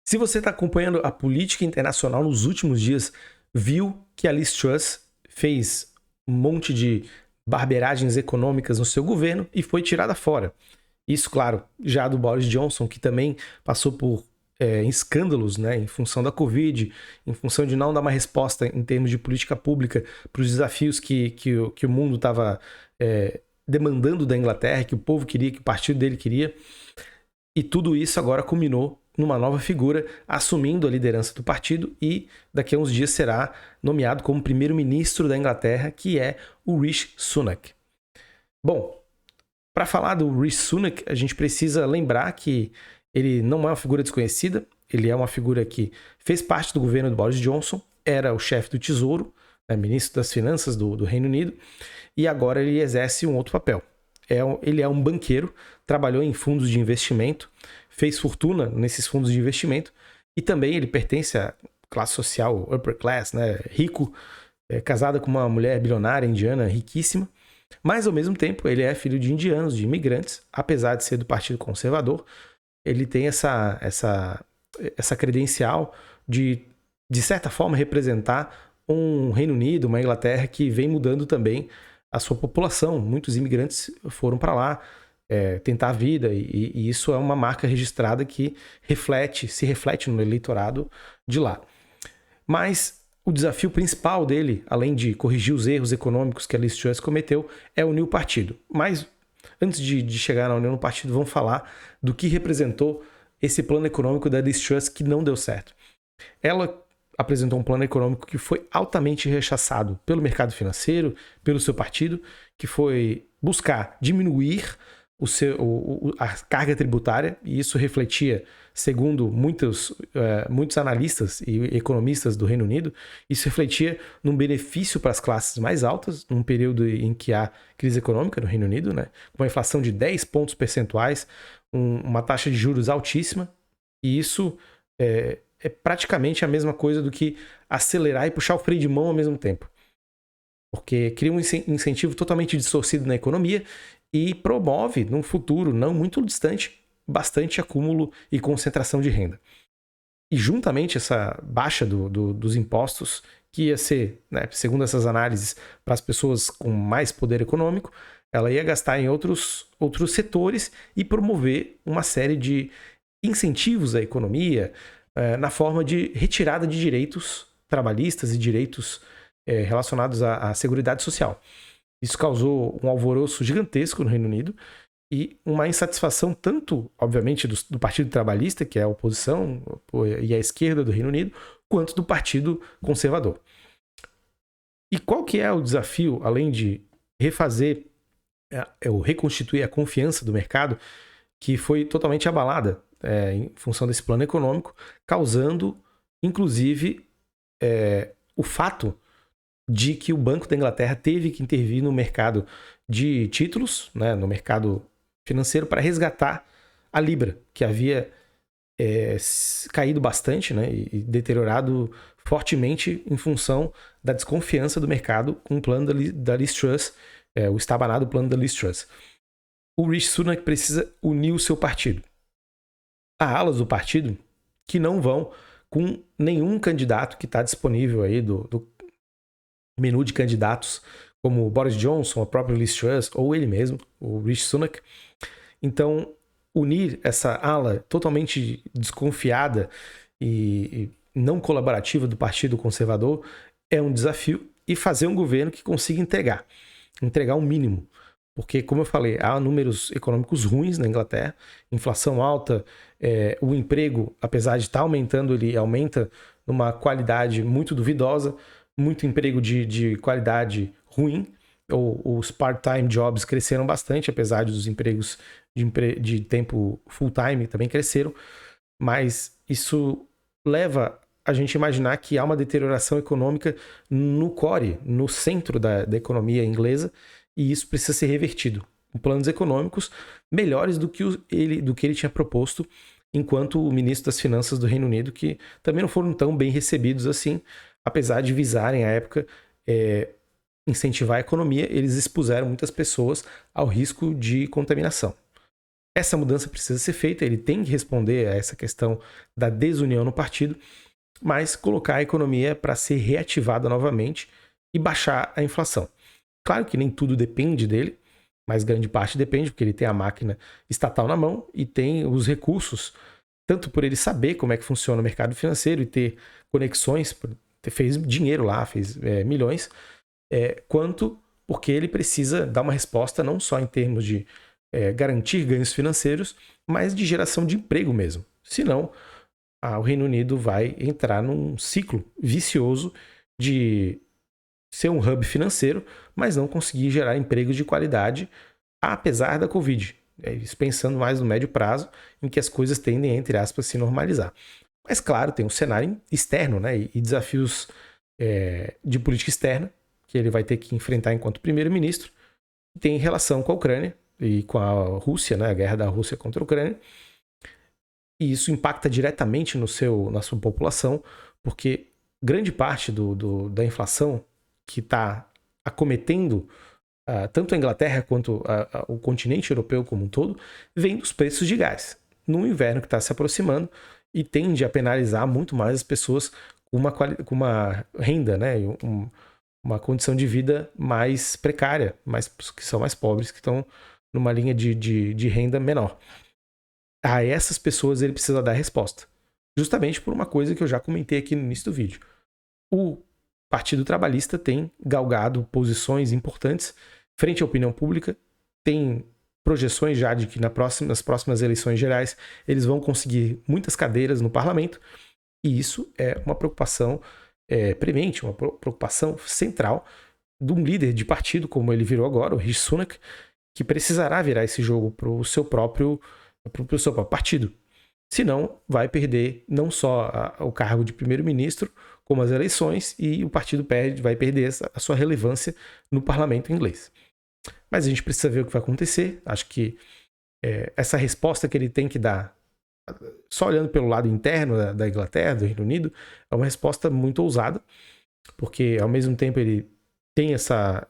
Se você está acompanhando a política internacional nos últimos dias, viu que a Liz Truss fez um monte de barberagens econômicas no seu governo e foi tirada fora. Isso, claro, já do Boris Johnson, que também passou por escândalos, né, em função da Covid, em função de não dar uma resposta em termos de política pública para os desafios que o mundo estava demandando da Inglaterra, que o povo queria, que o partido dele queria. E tudo isso agora culminou numa nova figura assumindo a liderança do partido e daqui a uns dias será nomeado como primeiro-ministro da Inglaterra, que é o Rishi Sunak. Bom, para falar do Rishi Sunak, a gente precisa lembrar que ele não é uma figura desconhecida, ele é uma figura que fez parte do governo do Boris Johnson, era o chefe do Tesouro, ministro das Finanças do Reino Unido, e agora ele exerce um outro papel. Ele é um banqueiro, trabalhou em fundos de investimento, fez fortuna nesses fundos de investimento e também ele pertence à classe social upper class, né, rico, casado com uma mulher bilionária indiana riquíssima, mas ao mesmo tempo ele é filho de indianos, de imigrantes, apesar de ser do Partido Conservador, ele tem essa credencial de certa forma representar um Reino Unido, uma Inglaterra que vem mudando também a sua população. Muitos imigrantes foram para lá tentar a vida e isso é uma marca registrada que se reflete no eleitorado de lá. Mas o desafio principal dele, além de corrigir os erros econômicos que a Liz Truss cometeu, é unir o partido. Mas antes de chegar na união do partido, vamos falar do que representou esse plano econômico da Liz Truss que não deu certo. Ela apresentou um plano econômico que foi altamente rechaçado pelo mercado financeiro, pelo seu partido, que foi buscar diminuir a carga tributária, e isso refletia, segundo muitos analistas e economistas do Reino Unido, isso refletia num benefício para as classes mais altas, num período em que há crise econômica no Reino Unido, né, com uma inflação de 10 pontos percentuais, uma taxa de juros altíssima, e isso é praticamente a mesma coisa do que acelerar e puxar o freio de mão ao mesmo tempo. Porque cria um incentivo totalmente distorcido na economia e promove, num futuro não muito distante, bastante acúmulo e concentração de renda. E juntamente essa baixa dos impostos, que ia ser, né, segundo essas análises, para as pessoas com mais poder econômico, ela ia gastar em outros setores e promover uma série de incentivos à economia, na forma de retirada de direitos trabalhistas e direitos relacionados à Seguridade Social. Isso causou um alvoroço gigantesco no Reino Unido e uma insatisfação tanto, obviamente, do Partido Trabalhista, que é a oposição e a esquerda do Reino Unido, quanto do Partido Conservador. E qual que é o desafio, além de refazer ou reconstituir a confiança do mercado, que foi totalmente abalada em função desse plano econômico, causando, inclusive, o fato de que o Banco da Inglaterra teve que intervir no mercado de títulos, né, no mercado financeiro, para resgatar a Libra, que havia caído bastante, né, e deteriorado fortemente em função da desconfiança do mercado com o plano da Liz Truss, o estabanado plano da Liz Truss. O Rishi Sunak precisa unir o seu partido. Há alas do partido que não vão com nenhum candidato que está disponível aí do menu de candidatos, como o Boris Johnson, a própria Liz Truss, ou ele mesmo, o Rishi Sunak. Então, unir essa ala totalmente desconfiada e não colaborativa do Partido Conservador é um desafio, e fazer um governo que consiga entregar um mínimo. Porque, como eu falei, há números econômicos ruins na Inglaterra, inflação alta, o emprego, apesar de estar aumentando, ele aumenta numa qualidade muito duvidosa, muito emprego de qualidade ruim. Os part-time jobs cresceram bastante, apesar dos empregos de tempo full-time também cresceram, mas isso leva a gente a imaginar que há uma deterioração econômica no core, no centro da economia inglesa, e isso precisa ser revertido com planos econômicos melhores do que ele tinha proposto enquanto o ministro das Finanças do Reino Unido, que também não foram tão bem recebidos assim, apesar de visarem à época incentivar a economia, eles expuseram muitas pessoas ao risco de contaminação. Essa mudança precisa ser feita, ele tem que responder a essa questão da desunião no partido, mas colocar a economia para ser reativada novamente e baixar a inflação. Claro que nem tudo depende dele, mas grande parte depende, porque ele tem a máquina estatal na mão e tem os recursos, tanto por ele saber como é que funciona o mercado financeiro e ter conexões, fez dinheiro lá, fez milhões, quanto porque ele precisa dar uma resposta não só em termos de garantir ganhos financeiros, mas de geração de emprego mesmo. Senão, o Reino Unido vai entrar num ciclo vicioso de ser um hub financeiro, mas não conseguir gerar empregos de qualidade, apesar da Covid. Isso pensando mais no médio prazo, em que as coisas tendem, entre aspas, a se normalizar. Mas, claro, tem um cenário externo, né, e desafios de política externa que ele vai ter que enfrentar enquanto primeiro-ministro, que tem relação com a Ucrânia e com a Rússia, né, a guerra da Rússia contra a Ucrânia. E isso impacta diretamente na sua população, porque grande parte da inflação que está acometendo tanto a Inglaterra quanto o continente europeu como um todo, vem dos preços de gás. No inverno que está se aproximando e tende a penalizar muito mais as pessoas com uma renda, né, uma condição de vida mais precária, que são mais pobres, que estão numa linha de renda menor. A essas pessoas ele precisa dar resposta. Justamente por uma coisa que eu já comentei aqui no início do vídeo. O Partido Trabalhista tem galgado posições importantes frente à opinião pública, tem projeções já de que nas próximas eleições gerais eles vão conseguir muitas cadeiras no parlamento, e isso é uma preocupação premente, uma preocupação central de um líder de partido como ele virou agora, o Rishi Sunak, que precisará virar esse jogo para o seu próprio partido. Senão, vai perder não só o cargo de primeiro-ministro, como as eleições, e o partido vai perder a sua relevância no parlamento inglês. Mas a gente precisa ver o que vai acontecer. Acho que essa resposta que ele tem que dar, só olhando pelo lado interno da Inglaterra, do Reino Unido, é uma resposta muito ousada, porque ao mesmo tempo ele tem essa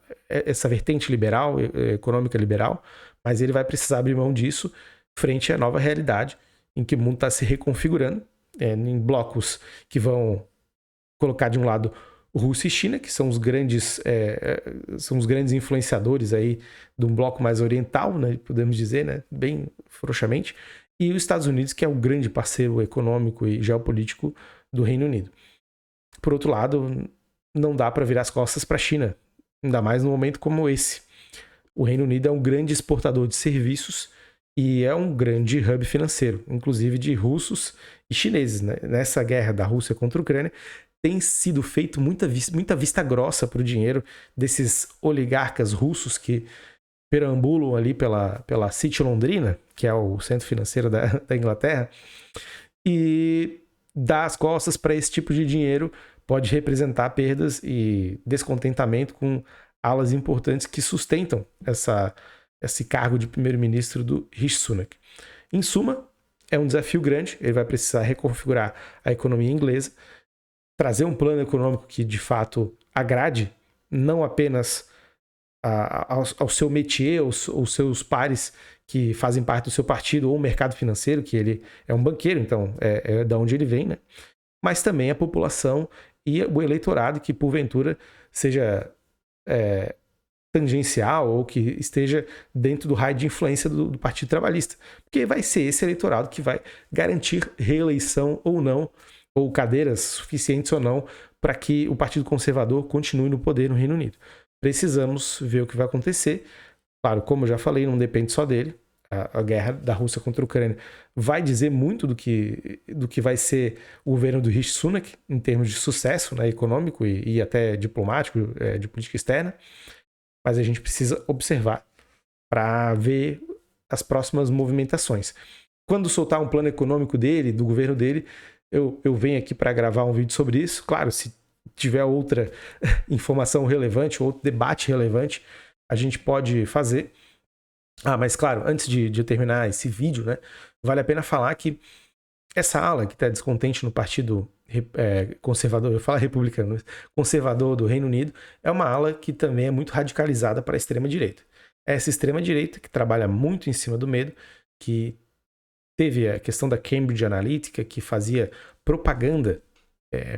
vertente liberal, econômica liberal, mas ele vai precisar abrir mão disso frente à nova realidade em que o mundo está se reconfigurando em blocos que vão colocar de um lado Rússia e China, que são os grandes influenciadores aí de um bloco mais oriental, né, podemos dizer, né, bem frouxamente, e os Estados Unidos, que é o grande parceiro econômico e geopolítico do Reino Unido. Por outro lado, não dá para virar as costas para a China, ainda mais num momento como esse. O Reino Unido é um grande exportador de serviços e é um grande hub financeiro, inclusive de russos e chineses. Né? Nessa guerra da Rússia contra a Ucrânia, tem sido feito muita vista grossa para o dinheiro desses oligarcas russos que perambulam ali pela City Londrina, que é o centro financeiro da Inglaterra, e dar as costas para esse tipo de dinheiro pode representar perdas e descontentamento com alas importantes que sustentam esse cargo de primeiro-ministro do Rishi Sunak. Em suma, é um desafio grande, ele vai precisar reconfigurar a economia inglesa, trazer um plano econômico que de fato agrade não apenas ao seu métier, aos seus pares que fazem parte do seu partido ou o mercado financeiro, que ele é um banqueiro, então é da onde ele vem, né? Mas também a população e o eleitorado que porventura seja tangencial ou que esteja dentro do raio de influência do Partido Trabalhista. Porque vai ser esse eleitorado que vai garantir reeleição ou não, ou cadeiras suficientes ou não, para que o Partido Conservador continue no poder no Reino Unido. Precisamos ver o que vai acontecer. Claro, como eu já falei, não depende só dele. A guerra da Rússia contra a Ucrânia vai dizer muito do que vai ser o governo do Rishi Sunak em termos de sucesso, né, econômico e até diplomático, de política externa. Mas a gente precisa observar para ver as próximas movimentações. Quando soltar um plano econômico dele, do governo dele, eu venho aqui para gravar um vídeo sobre isso. Claro, se tiver outra informação relevante, outro debate relevante, a gente pode fazer. Mas claro, antes de eu terminar esse vídeo, né, vale a pena falar que essa ala que está descontente no partido conservador, eu falo republicano, conservador do Reino Unido, é uma ala que também é muito radicalizada para a extrema-direita. Essa extrema-direita que trabalha muito em cima do medo que teve a questão da Cambridge Analytica, que fazia propaganda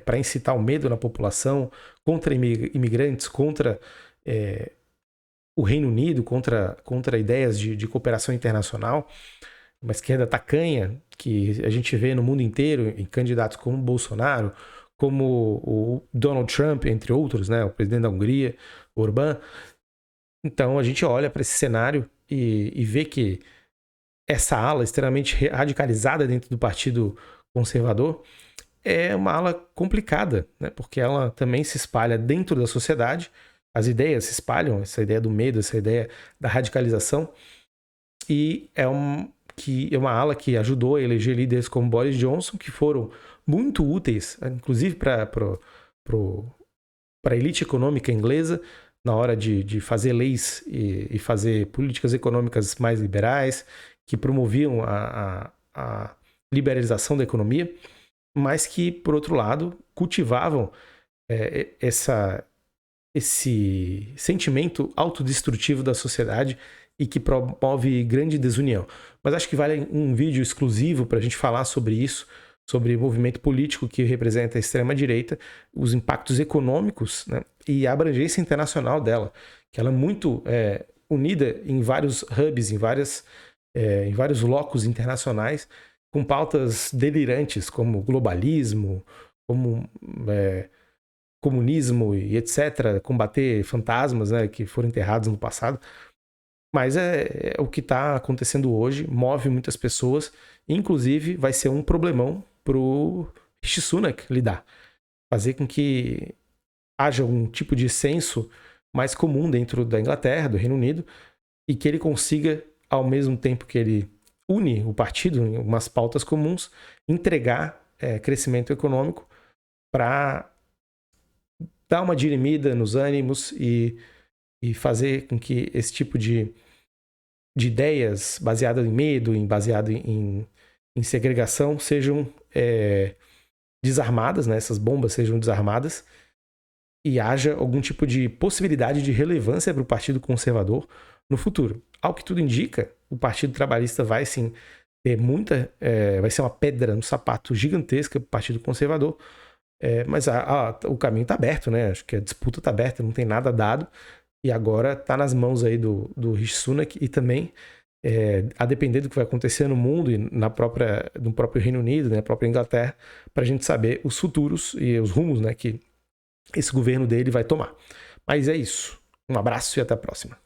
para incitar o medo na população contra imigrantes, contra o Reino Unido, contra ideias de cooperação internacional, uma esquerda tacanha que a gente vê no mundo inteiro em candidatos como Bolsonaro, como o Donald Trump, entre outros, né, o presidente da Hungria, Orbán. Então a gente olha para esse cenário e vê que essa ala extremamente radicalizada dentro do Partido Conservador é uma ala complicada, né? Porque ela também se espalha dentro da sociedade, as ideias se espalham, essa ideia do medo, essa ideia da radicalização, e é uma ala que ajudou a eleger líderes como Boris Johnson, que foram muito úteis, inclusive para a elite econômica inglesa, na hora de fazer leis e fazer políticas econômicas mais liberais, que promoviam a liberalização da economia, mas que, por outro lado, cultivavam esse sentimento autodestrutivo da sociedade e que promove grande desunião. Mas acho que vale um vídeo exclusivo para a gente falar sobre isso, sobre o movimento político que representa a extrema-direita, os impactos econômicos, né, e a abrangência internacional dela, que ela é muito unida em vários hubs, em vários locos internacionais, com pautas delirantes como globalismo, como comunismo e etc., combater fantasmas, né, que foram enterrados no passado. Mas é o que está acontecendo hoje, move muitas pessoas, inclusive vai ser um problemão para o Rishi Sunak lidar. Fazer com que haja um tipo de senso mais comum dentro da Inglaterra, do Reino Unido, e que ele consiga, ao mesmo tempo que ele une o partido em umas pautas comuns, entregar crescimento econômico para dar uma dirimida nos ânimos e fazer com que esse tipo de ideias baseadas em medo, baseado em segregação, sejam desarmadas, né? Essas bombas sejam desarmadas e haja algum tipo de possibilidade de relevância para o Partido Conservador no futuro. Ao que tudo indica, o Partido Trabalhista vai sim ter vai ser uma pedra no sapato gigantesca para o Partido Conservador, mas o caminho está aberto, né? Acho que a disputa está aberta, não tem nada dado, e agora está nas mãos aí do Rishi Sunak e também a depender do que vai acontecer no mundo e no próprio Reino Unido, né, na própria Inglaterra, para a gente saber os futuros e os rumos, né, que esse governo dele vai tomar. Mas é isso. Um abraço e até a próxima.